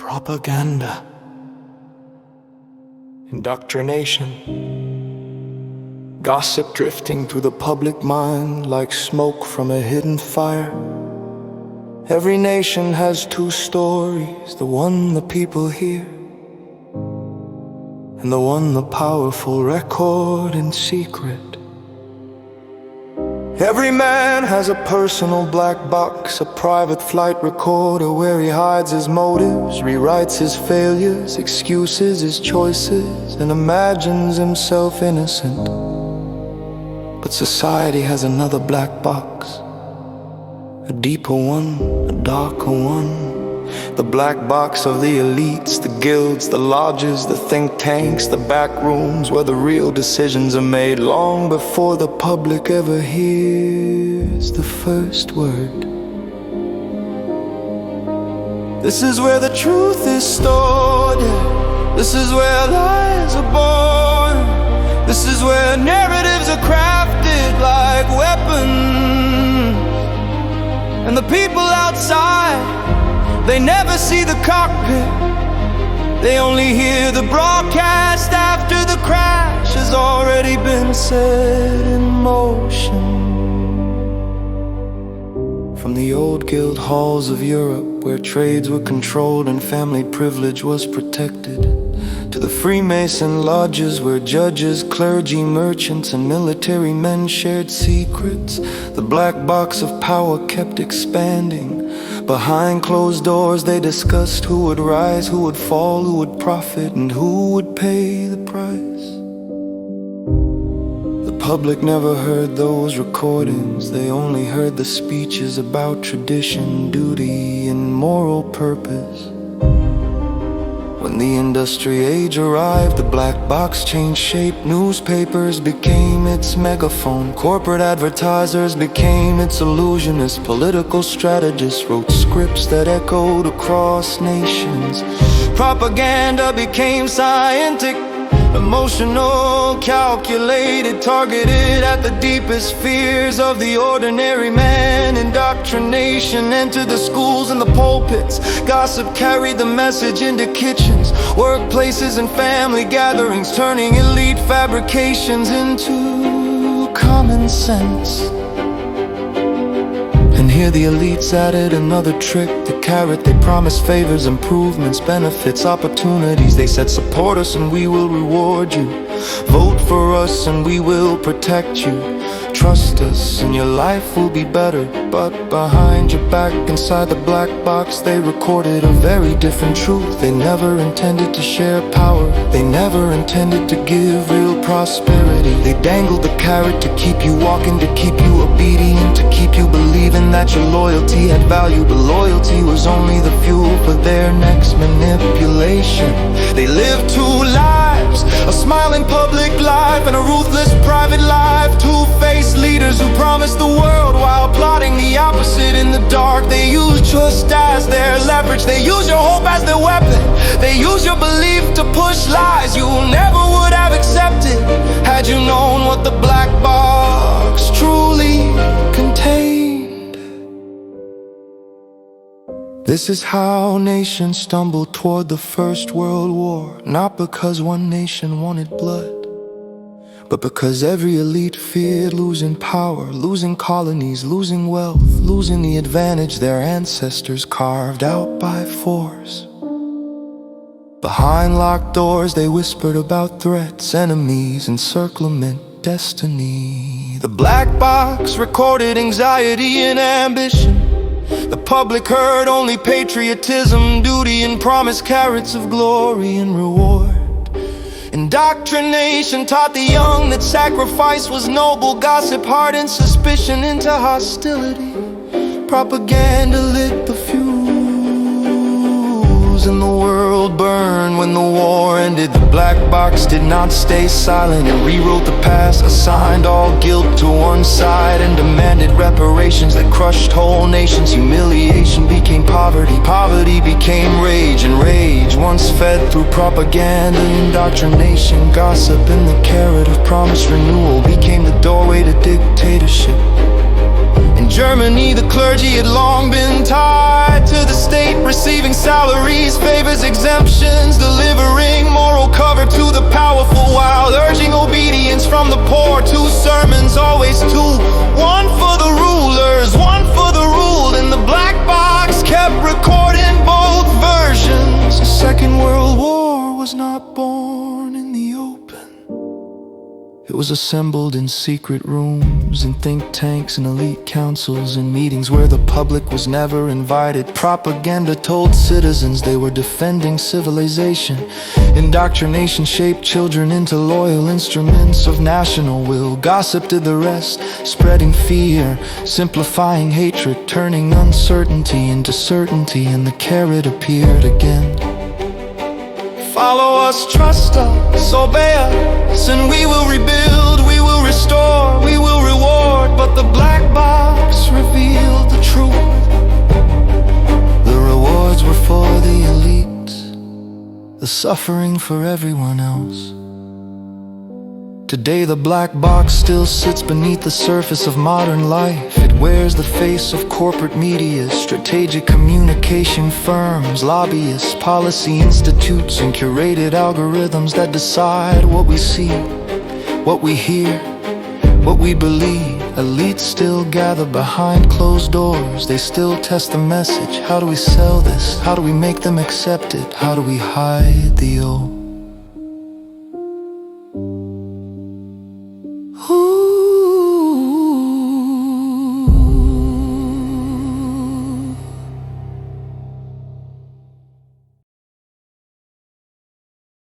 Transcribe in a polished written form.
Propaganda, indoctrination, gossip drifting through the public mind like smoke from a hidden fire. Every nation has two stories, the one the people hear, and the one the powerful record in secret. Every man has a personal black box, a private flight recorder where he hides his motives, rewrites his failures, excuses his choices, and imagines himself innocent. But society has another black box, a deeper one, a darker one. The black box of the elites, the guilds, the lodges, the think tanks, the back rooms where the real decisions are made long before the public ever hears the first word. This is where the truth is stored, yeah. This is where lies are born. This is where narratives are crafted like weapons. And the people outside, they never see the cockpit. They only hear the broadcast after the crash has already been set in motion. From the old guild halls of Europe, where trades were controlled and family privilege was protected, to the Freemason lodges where judges, clergy, merchants, and military men shared secrets, the black box of power kept expanding. Behind closed doors they discussed who would rise, who would fall, who would profit, and who would pay the price. The public never heard those recordings. They only heard the speeches about tradition, duty, and moral purpose. When the industry age arrived, the black box changed shape. Newspapers became its megaphone. Corporate advertisers became its illusionists. Political strategists wrote scripts that echoed across nations. Propaganda became scientific, emotional, calculated, targeted at the deepest fears of the ordinary man. Indoctrination entered the schools and the pulpits. Gossip carried the message into kitchens, workplaces, and family gatherings, turning elite fabrications into common sense. And here the elites added another trick, the carrot. They promised favors, improvements, benefits, opportunities. They said, support us and we will reward you. Vote for us and we will protect you. Trust us and your life will be better. But behind your back, inside the black box, they recorded a very different truth. They never intended to share power. They never intended to give real prosperity. They dangled the carrot to keep you walking, to keep you obedient, to keep you believing that your loyalty had value. But loyalty was only the fuel for their next manipulation. They lived two lives, a smiling public life and a ruthless private life. Two-faced leaders who promised the world while plotting the opposite in the dark. They use trust as their leverage. They use your hope as their weapon. They use your belief to push lies you never would have accepted had you known what the black box truly contained. This is how nations stumbled toward the First World War, not because one nation wanted blood, but because every elite feared losing power, losing colonies, losing wealth, losing the advantage their ancestors carved out by force. Behind locked doors they whispered about threats, enemies, encirclement, destiny. The black box recorded anxiety and ambition. The public heard only patriotism, duty, and promised carrots of glory and reward. Indoctrination taught the young that sacrifice was noble. Gossip hardened suspicion into hostility. Propaganda lit the fuse and the world burned. When the war ended, the black box did not stay silent. It rewrote the past, assigned all guilt to one side, and demanded reparations that crushed whole nations. Humiliation became poverty, poverty became rage, and rage, once fed through propaganda, indoctrination, gossip, and the carrot of promised renewal, became the doorway to dictatorship. In Germany, the clergy had long been tied to the state, receiving salaries, favors, exemptions, delivering moral cover to the powerful while urging obedience from the poor. Two sermons, always two, one for the rulers, one for the ruled, and the black box kept recording both versions. The Second World War was not born in the open. It was assembled in secret rooms, in think tanks and elite councils, in meetings where the public was never invited. Propaganda told citizens they were defending civilization. Indoctrination shaped children into loyal instruments of national will. Gossip did the rest, spreading fear, simplifying hatred, turning uncertainty into certainty, and the carrot appeared again. Follow us, trust us, obey us, and we will rebuild, we will restore, we will reward. But the black box revealed the truth. The rewards were for the elite, the suffering for everyone else. Today the black box still sits beneath the surface of modern life. It wears the face of corporate media, strategic communication firms, lobbyists, policy institutes, and curated algorithms that decide what we see, what we hear, what we believe. Elites still gather behind closed doors. They still test the message. How do we sell this? How do we make them accept it? How do we hide the old?